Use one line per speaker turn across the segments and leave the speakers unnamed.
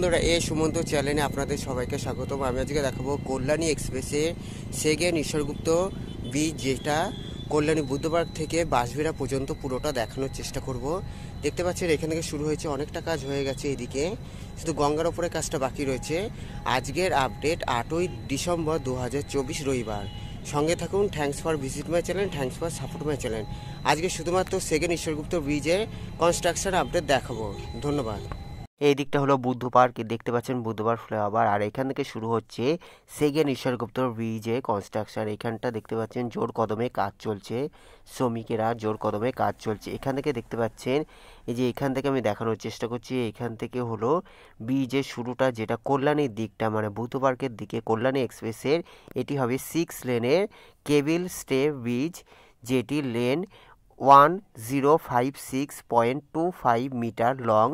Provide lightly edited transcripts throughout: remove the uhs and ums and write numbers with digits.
বন্ধুরা, সুমন্ত চ্যানেলে আপনাদের সবাইকে স্বাগতম। আমি আজকে দেখাবো কল্যাণী এক্সপ্রেসে সেকেন্ড ঈশ্বরগুপ্ত ব্রিজ, যেটা কল্যাণী বুদ্ধপার্ক থেকে বাঁশবেড়া পর্যন্ত পুরোটা দেখানোর চেষ্টা করব। দেখতে পাচ্ছেন এখান থেকে শুরু হয়েছে, অনেকটা কাজ হয়ে গেছে, এদিকে শুধু গঙ্গার ওপরে কাজটা বাকি রয়েছে। আজকের আপডেট 8ই ডিসেম্বর 2024 রবিবার। সঙ্গে থাকুন। Thanks for visit my channel, thanks for support my channel. আজকে শুধুমাত্র সেকেন্ড ঈশ্বরগুপ্ত ব্রিজের কনস্ট্রাকশন আপডেট দেখাবো। ধন্যবাদ। এই দিকটা হলো বুদ্ধ পার্ক, দেখতে পাচ্ছেন বুদ্ধবার ফ্লাইওভার, আর এখান থেকে শুরু হচ্ছে সেকেন্ড ঈশ্বরগুপ্ত ব্রিজে কনস্ট্রাকশন। এখানটা দেখতে পাচ্ছেন জোর কদমে কাজ চলছে, শ্রমিকেরা জোর কদমে কাজ চলছে। এখান থেকে দেখতে পাচ্ছেন, এই যে এখান থেকে আমি দেখানোর চেষ্টা করছি, এখান থেকে হলো ব্রিজের শুরুটা, যেটা কল্যাণীর দিকটা মানে বুদ্ধ পার্কের দিকে কল্যাণী এক্সপ্রেসের। এটি হবে 6 লেনের কেবল স্টে ব্রিজ, যেটি লেন 1056.25 মিটার লং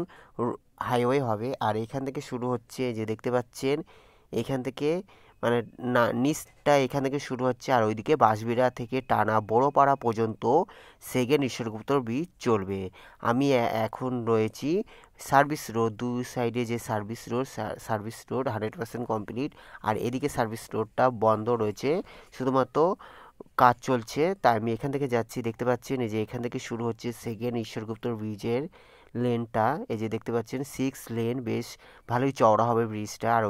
হাইওয়ে হবে। আর এখান থেকে শুরু হচ্ছে, যে দেখতে পাচ্ছেন এখান থেকে মানে নিচটা এখান থেকে শুরু হচ্ছে, আর ওইদিকে বাঁশবেড়া থেকে টানা বড়পাড়া পর্যন্ত সেকেন্ড ঈশ্বরগুপ্ত ব্রিজ চলবে। আমি এখন রয়েছি সার্ভিস রোড, দু সাইডে যে সার্ভিস রোড 100% কমপ্লিট, আর এদিকে সার্ভিস রোডটা বন্ধ রয়েছে, শুধুমাত্র কাজ চলছে। তাই আমি এখান থেকে যাচ্ছি। দেখতে পাচ্ছেন এই যে এখান থেকে শুরু হচ্ছে সেকেন্ড ঈশ্বরগুপ্ত ব্রিজের লেনটা, এই যে দেখতে পাচ্ছেন 6 লেন, বেশ ভালোই চওড়া হবে ব্রিজটা। আর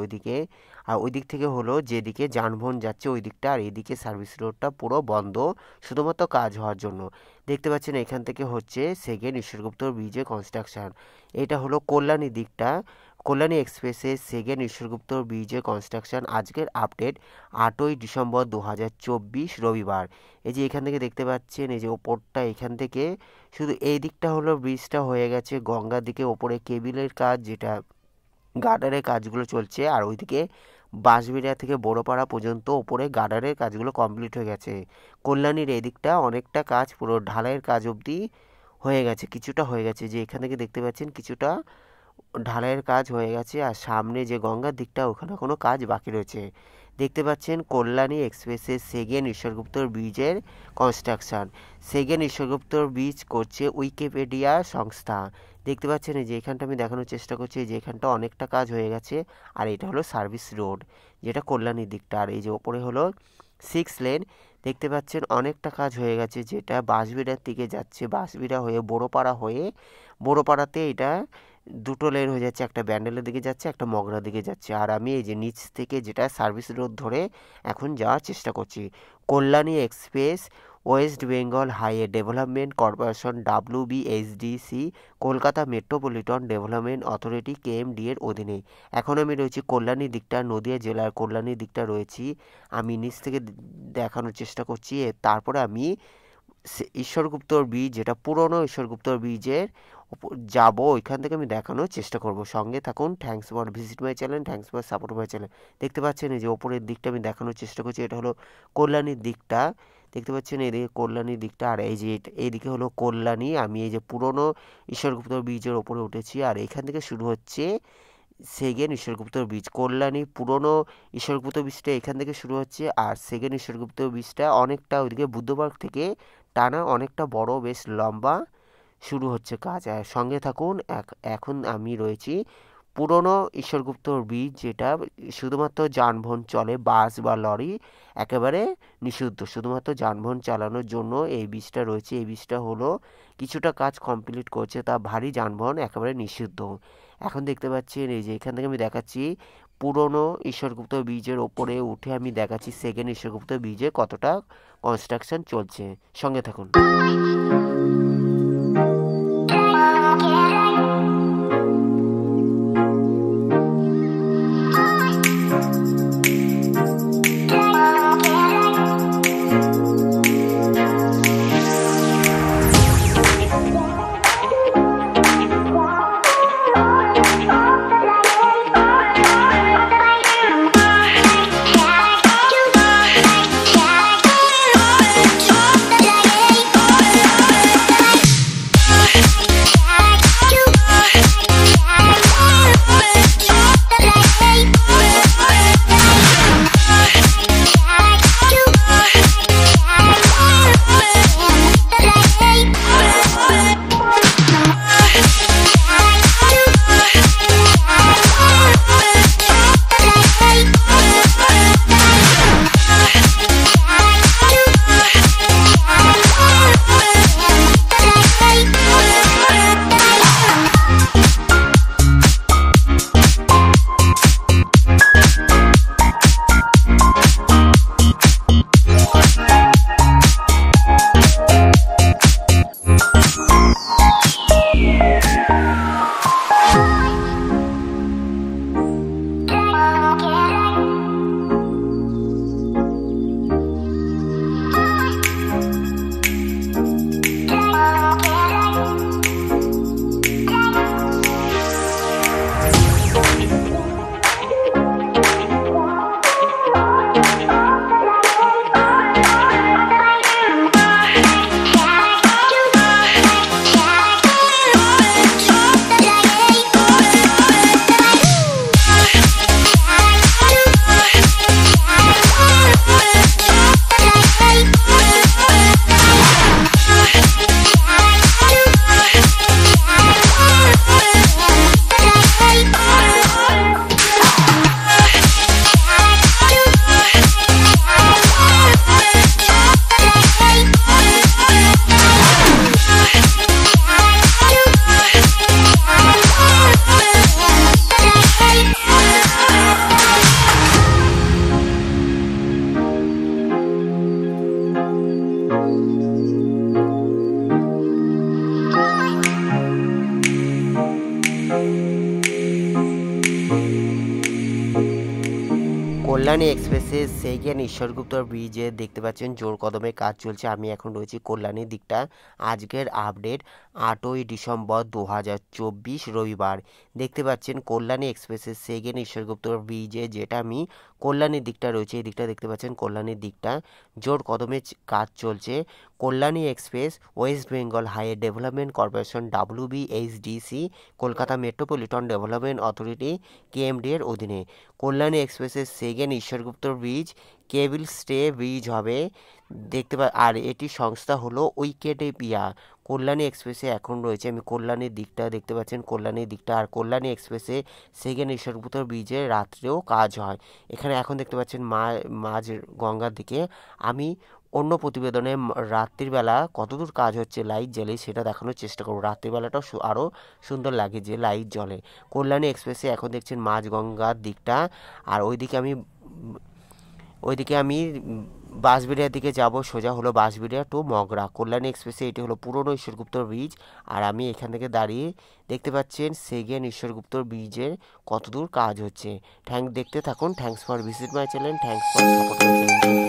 ওই দিক থেকে হলো যেদিকে যানবাহন যাচ্ছে ওই দিকটা, আর এদিকে সার্ভিস রোডটা পুরো বন্ধ, শুধুমাত্র কাজ হওয়ার জন্য। দেখতে পাচ্ছেন এখান থেকে হচ্ছে সেকেন্ড ঈশ্বরগুপ্ত ব্রিজের কনস্ট্রাকশন। এটা হলো কল্যাণী দিকটা, কল্যাণী এক্সপ্রেসের সেকেন্ড ঈশ্বরগুপ্ত ব্রিজের কনস্ট্রাকশন। আজকের আপডেট 8ই ডিসেম্বর 2024 রবিবার। এই যে এখান থেকে দেখতে পাচ্ছেন, এই যে ওপরটা, এখান থেকে শুধু এই দিকটা হলো ব্রিজটা হয়ে গেছে, গঙ্গার দিকে ওপরে কেবিলের কাজ, যেটা গার্ডারের কাজগুলো চলছে, আর ওইদিকে বাঁশবেড়া থেকে বড়পাড়া পর্যন্ত ওপরে গার্ডারের কাজগুলো কমপ্লিট হয়ে গেছে। কল্যাণীর এদিকটা অনেকটা কাজ, পুরো ঢালাইয়ের কাজ অবধি হয়ে গেছে, কিছুটা হয়ে গেছে, যে এখান থেকে দেখতে পাচ্ছেন কিছুটা ঢালাইয়ের কাজ হয়ে গেছে। আর সামনে যে গঙ্গার দিকটা, ওখানে কোনো কাজ বাকি রয়েছে। দেখতে পাচ্ছেন কল্যাণী এক্সপ্রেসের সেকেন্ড ঈশ্বরগুপ্ত ব্রিজের কনস্ট্রাকশন। সেকেন্ড ঈশ্বরগুপ্ত ব্রিজ করছে উইকিপিডিয়া সংস্থা। দেখতে পাচ্ছেন এই যে এখানটা আমি দেখানোর চেষ্টা করছি, যে এখানটা অনেকটা কাজ হয়ে গেছে, আর এটা হলো সার্ভিস রোড, যেটা কল্যাণীর দিকটা। আর এই যে ওপরে হলো 6 লেন, দেখতে পাচ্ছেন অনেকটা কাজ হয়ে গেছে, যেটা বাঁশবেড়ার দিকে যাচ্ছে, বাঁশবেড়া হয়ে বড়পাড়াতে এটা 2 লেন হয়ে যাচ্ছে, একটা ব্যান্ডেলের দিকে যাচ্ছে, একটা মগরার দিকে যাচ্ছে। আর আমি এই যে নিচ থেকে যেটা সার্ভিস রোড ধরে এখন যাওয়ার চেষ্টা করছি। Kalyani express West Bengal highway development corporation WBHDC Kolkata metropolitan development authority KMD এর অধীনে। এখন আমি রয়েছি কল্যাণী দিকটা, নদিয়া জেলার কল্যাণী দিকটা রয়েছি। আমি নিচ থেকে দেখানোর চেষ্টা করছি। তারপরে আমি ঈশ্বরগুপ্ত ব্রিজ, যেটা পুরনো ঈশ্বরগুপ্ত ব্রিজের যাবো, ওইখান থেকে আমি দেখানোর চেষ্টা করব। সঙ্গে থাকুন। Thanks for visit my channel, thanks for support my channel. দেখতে পাচ্ছেন এই যে ওপরের দিকটা আমি দেখানোর চেষ্টা করছি, এটা হলো কল্যাণীর দিকটা, দেখতে পাচ্ছেন এদিকে কল্যাণীর দিকটা। আর এই যে এইদিকে হলো কল্যাণী। আমি এই যে পুরনো ঈশ্বরগুপ্ত ব্রিজের ওপরে উঠেছি, আর এখান থেকে শুরু হচ্ছে সেকেন্ড ঈশ্বরগুপ্ত ব্রিজ। কল্যাণী পুরনো ঈশ্বরগুপ্ত ব্রিজটা এখান থেকে শুরু হচ্ছে, আর সেকেন্ড ঈশ্বরগুপ্ত ব্রিজটা অনেকটা ওইদিকে বুদ্ধপার্ক থেকে টানা অনেকটা বড়, বেশ লম্বা শুরু হচ্ছে কাজ। আর সঙ্গে থাকুন। এখন আমি রয়েছি পুরনো ঈশ্বরগুপ্ত ব্রিজ, যেটা শুধুমাত্র যানবাহন চলে, বাস বা লরি একেবারে নিষিদ্ধ, শুধুমাত্র যানবাহন চালানোর জন্য এই ব্রিজটা রয়েছে। এই ব্রিজটা হলো কিছুটা কাজ কমপ্লিট করছে, তা ভারী যানবাহন একেবারে নিষিদ্ধ। এখন দেখতে পাচ্ছেন এই যে এখান থেকে আমি দেখাচ্ছি পুরনো ঈশ্বরগুপ্ত ব্রিজের ওপরে উঠে আমি দেখাচ্ছি সেকেন্ড ঈশ্বরগুপ্ত ব্রিজে কতটা কনস্ট্রাকশন চলছে। সঙ্গে থাকুন। কল্যাণী এক্সপ্রেসের সেকেন্ড ঈশ্বরগুপ্ত ব্রিজে দেখতে পাচ্ছেন জোর কদমে কাজ চলছে। আমি এখন রয়েছি কল্যাণীর দিকটা। আজকের আপডেট 8ই ডিসেম্বর 2024 রবিবার। দেখতে পাচ্ছেন কল্যাণী এক্সপ্রেসের সেকেন্ড ঈশ্বরগুপ্ত ব্রিজে, যেটা আমি কল্যাণীর দিকটা রয়েছে, এই দিকটা দেখতে পাচ্ছেন কল্যাণীর দিকটা জোর কদমে কাজ চলছে। Kalyani express West Bengal highway development corporation WBHDC Kolkata metropolitan development authority KMD এর অধীনে। কল্যাণী এক্সপ্রেসের সেকেন্ড ঈশ্বরগুপ্ত ব্রিজ কেবল স্টে ব্রিজ হবে দেখতে আর এটি সংস্থা হলো উইকিপিডিয়া। কল্যাণী এক্সপ্রেসে এখন রয়েছে, আমি কল্যাণীর দিকটা দেখতে পাচ্ছেন কল্যাণীর দিকটা, আর কল্যাণী এক্সপ্রেসে সেকেন্ড ঈশ্বরগুপ্ত ব্রিজে রাত্রেও কাজ হয়। এখানে এখন দেখতে পাচ্ছেন মাঝ গঙ্গার দিকে। আমি অন্য প্রতিবেদনে রাত্রিবেলা কতদূর কাজ হচ্ছে লাইট জ্বলে সেটা দেখানোর চেষ্টা করব। রাত্রিবেলাটাও আরও সুন্দর লাগে যে লাইট জ্বলে। কল্যাণী এক্সপ্রেসে এখন দেখছেন মাঝ গঙ্গার দিকটা, আর ওইদিকে আমি বাঁশবেড়িয়ার দিকে যাব। সোজা হলো বাঁশবেড়িয়া টু মগরা। কল্যাণী এক্সপ্রেসে এটি হলো পুরনো ঈশ্বরগুপ্ত ব্রিজ, আর আমি এখান থেকে দাঁড়িয়ে দেখতে পাচ্ছেন সেকেন্ড ঈশ্বরগুপ্ত ব্রিজের কতদূর কাজ হচ্ছে। দেখতে থাকুন। Thanks for visit my channel, thanks for support my channel.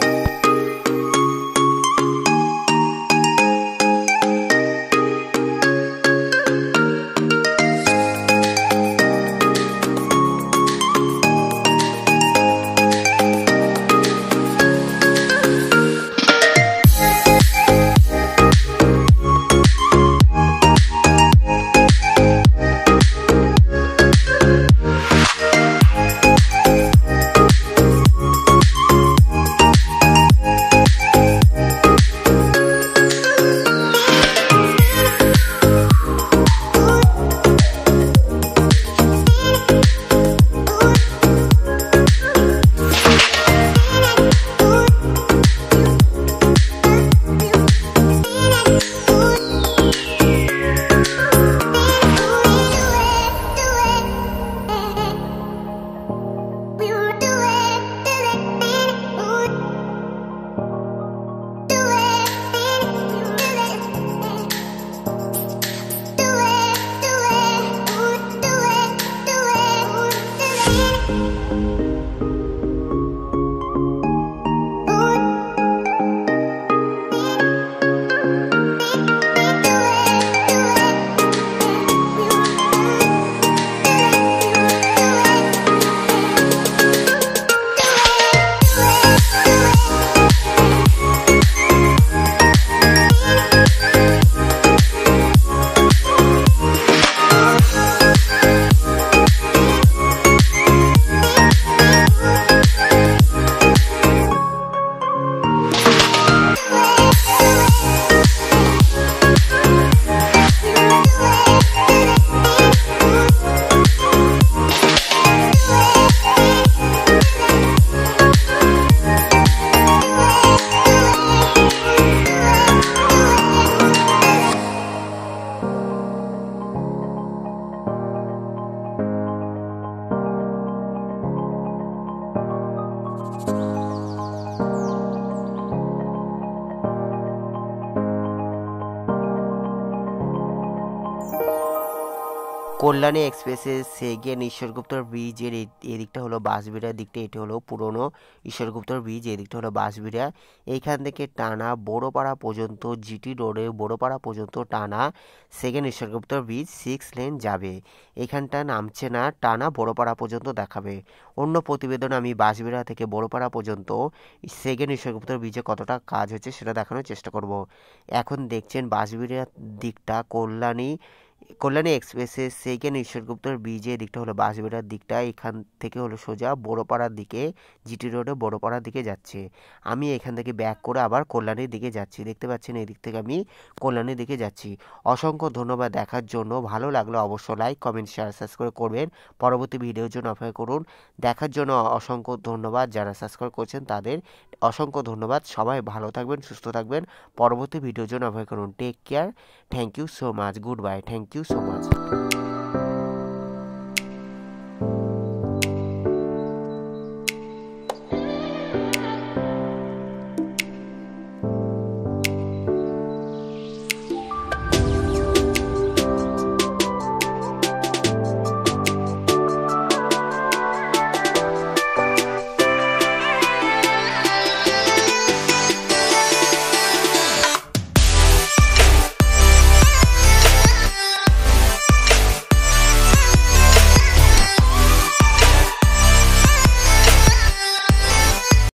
Kalyani এক্সপ্রেসের সেকেন্ড ঈশ্বরগুপ্তর ব্রিজের এদিকটা হলো বাঁশবেড়িয়ার দিকটা, এটি হলো পুরনো ঈশ্বরগুপ্তর ব্রিজ, এদিকটা হলো বাঁশবেড়িয়া। এইখান থেকে টানা বড়পাড়া পর্যন্ত GT রোডে বড়পাড়া পর্যন্ত টানা সেকেন্ড ঈশ্বরগুপ্তর ব্রিজ 6 লেন যাবে। এখানটা নামছে না, টানা বড়পাড়া পর্যন্ত দেখাবে। অন্য প্রতিবেদনে আমি বাঁশবেড়িয়া থেকে বড়পাড়া পর্যন্ত সেকেন্ড ঈশ্বরগুপ্তর ব্রিজে কতটা কাজ হচ্ছে সেটা দেখানোর চেষ্টা করব। এখন দেখছেন বাঁশবেড়িয়ার দিকটা কল্যাণী এক্সপ্রেসের সেকেন্ড ঈশ্বরগুপ্তর ব্রিজে দিকটা হলো বাঁশবেড়িয়ার দিকটা। এখান থেকে হলো সোজা বড়পাড়ার দিকে GT রোডে বড়পাড়ার দিকে যাচ্ছে। আমি এখান থেকে ব্যাক করে আবার কল্যাণীর দিকে যাচ্ছি। দেখতে পাচ্ছেন এই দিক থেকে আমি কল্যাণীর দিকে যাচ্ছি। অসংখ্য ধন্যবাদ দেখার জন্য। ভালো লাগলে অবশ্যই লাইক কমেন্ট শেয়ার সাবস্ক্রাইব করবেন। পরবর্তী ভিডিওর জন্য অপেক্ষা করুন। দেখার জন্য অসংখ্য ধন্যবাদ। যারা সাবস্ক্রাইব করছেন তাদের অসংখ্য ধন্যবাদ। সবাই ভালো থাকবেন, সুস্থ থাকবেন। পরবর্তী ভিডিওর জন্য অপেক্ষা করুন। Take care. Thank you so much. Goodbye. Thank you so much.